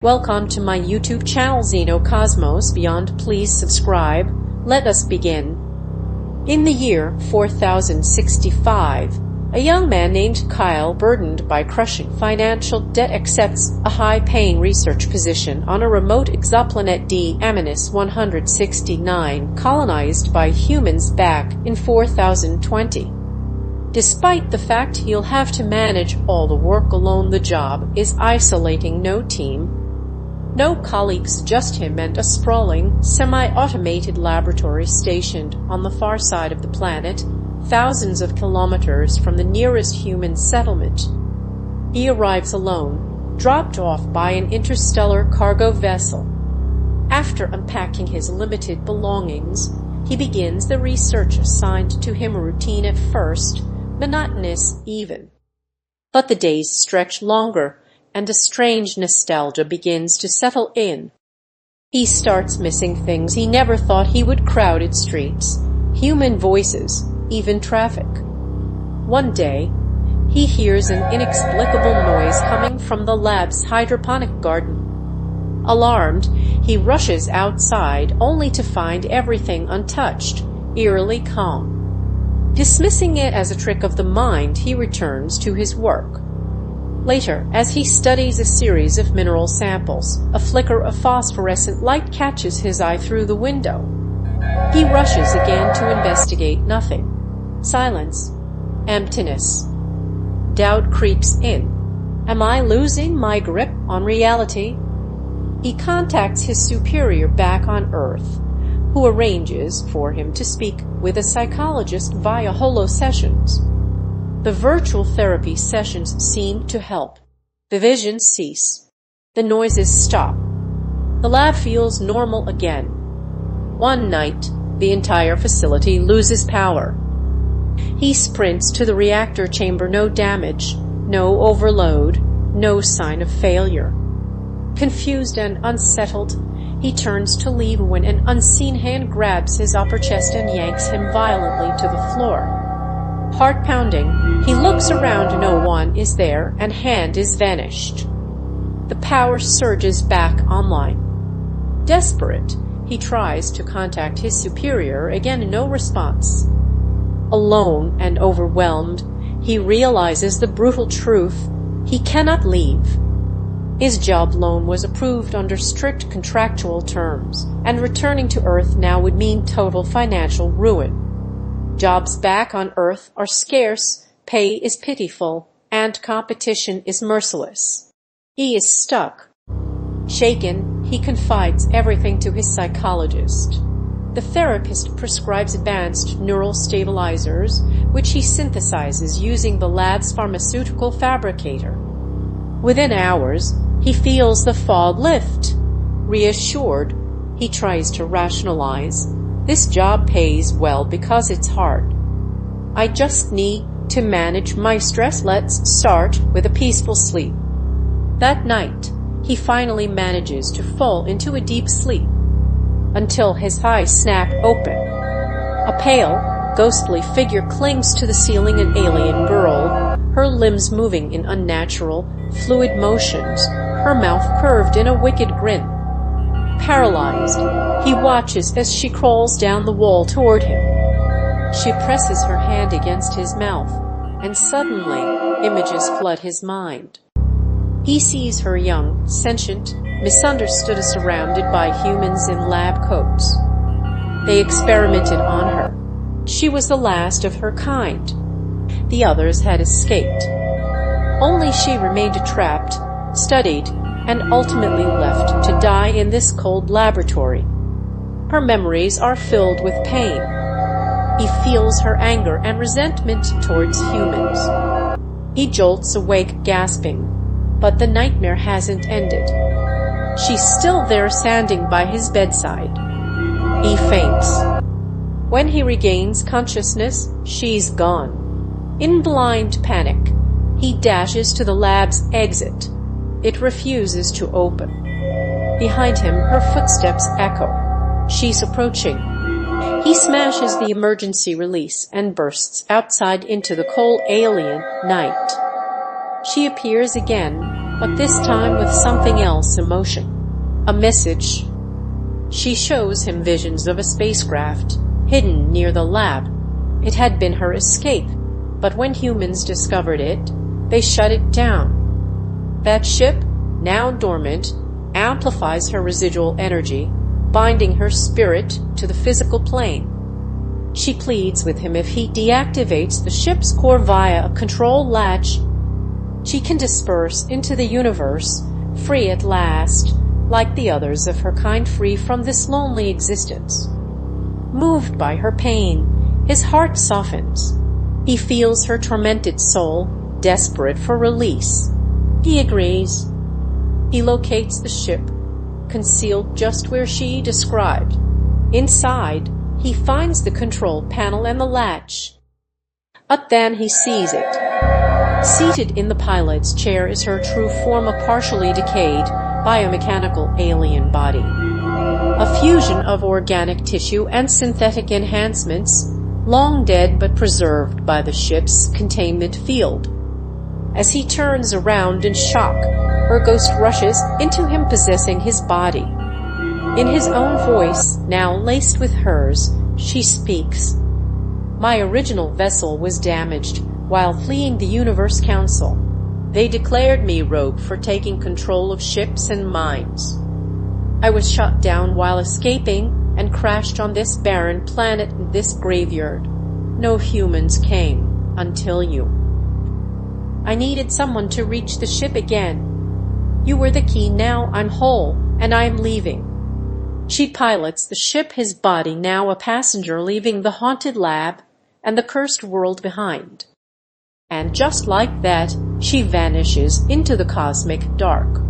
Welcome to my YouTube channel Xenocosmos Beyond. Please subscribe. Let us begin. In the year 4065, a young man named Kyle, burdened by crushing financial debt, accepts a high-paying research position on a remote exoplanet D-169 colonized by humans back in 4020. Despite the fact he'll have to manage all the work alone, the job is isolating. No team, no colleagues, just him and a sprawling, semi-automated laboratory stationed on the far side of the planet, thousands of kilometers from the nearest human settlement. He arrives alone, dropped off by an interstellar cargo vessel. After unpacking his limited belongings, he begins the research assigned to him, routine at first, monotonous even. But the days stretch longer, and a strange nostalgia begins to settle in. He starts missing things he never thought he would: crowded streets, human voices, even traffic. One day, he hears an inexplicable noise coming from the lab's hydroponic garden. Alarmed, he rushes outside, only to find everything untouched, eerily calm. Dismissing it as a trick of the mind, he returns to his work. Later, as he studies a series of mineral samples, a flicker of phosphorescent light catches his eye through the window. He rushes again to investigate. Nothing. Silence. Emptiness. Doubt creeps in. Am I losing my grip on reality? He contacts his superior back on Earth, who arranges for him to speak with a psychologist via holo sessions. The virtual therapy sessions seem to help. The visions cease. The noises stop. The lab feels normal again. One night, the entire facility loses power. He sprints to the reactor chamber. No damage, no overload, no sign of failure. Confused and unsettled, he turns to leave when an unseen hand grabs his upper chest and yanks him violently to the floor. Heart pounding, he looks around. No one is there, and hand is vanished. The power surges back online. Desperate, he tries to contact his superior again. No response. Alone and overwhelmed, he realizes the brutal truth: he cannot leave. His job loan was approved under strict contractual terms, and returning to Earth now would mean total financial ruin. Jobs back on Earth are scarce, pay is pitiful, and competition is merciless. He is stuck. Shaken, he confides everything to his psychologist. The therapist prescribes advanced neural stabilizers, which he synthesizes using the lab's pharmaceutical fabricator. Within hours, he feels the fog lift. Reassured, he tries to rationalize. This job pays well because it's hard. I just need to manage my stress. Let's start with a peaceful sleep. That night, he finally manages to fall into a deep sleep, until his eyes snap open. A pale, ghostly figure clings to the ceiling, an alien girl, her limbs moving in unnatural, fluid motions, her mouth curved in a wicked grin. Paralyzed, he watches as she crawls down the wall toward him. She presses her hand against his mouth, and suddenly, images flood his mind. He sees her young, sentient, misunderstood, surrounded by humans in lab coats. They experimented on her. She was the last of her kind. The others had escaped. Only she remained trapped, studied, and ultimately left to die in this cold laboratory. Her memories are filled with pain. He feels her anger and resentment towards humans. He jolts awake, gasping, but the nightmare hasn't ended. She's still there, standing by his bedside. He faints. When he regains consciousness, she's gone. In blind panic, he dashes to the lab's exit. It refuses to open. Behind him, her footsteps echo. She's approaching. He smashes the emergency release and bursts outside into the cold alien night. She appears again, but this time with something else in motion. A message. She shows him visions of a spacecraft hidden near the lab. It had been her escape, but when humans discovered it, they shut it down. That ship, now dormant, amplifies her residual energy, binding her spirit to the physical plane. She pleads with him if he deactivates the ship's core via a control latch, she can disperse into the universe, free at last, like the others of her kind, free from this lonely existence. Moved by her pain, his heart softens. He feels her tormented soul, desperate for release. He agrees. He locates the ship, concealed just where she described. Inside, he finds the control panel and the latch. But then he sees it. Seated in the pilot's chair is her true form, a partially decayed, biomechanical alien body. A fusion of organic tissue and synthetic enhancements, long dead but preserved by the ship's containment field. As he turns around in shock, her ghost rushes into him, possessing his body. In his own voice, now laced with hers, she speaks. My original vessel was damaged while fleeing the Universe Council. They declared me rogue for taking control of ships and mines. I was shot down while escaping and crashed on this barren planet in this graveyard. No humans came until you. I needed someone to reach the ship again. You were the key. Now I'm whole, and I'm leaving. She pilots the ship, his body now a passenger, leaving the haunted lab and the cursed world behind. And just like that, she vanishes into the cosmic dark.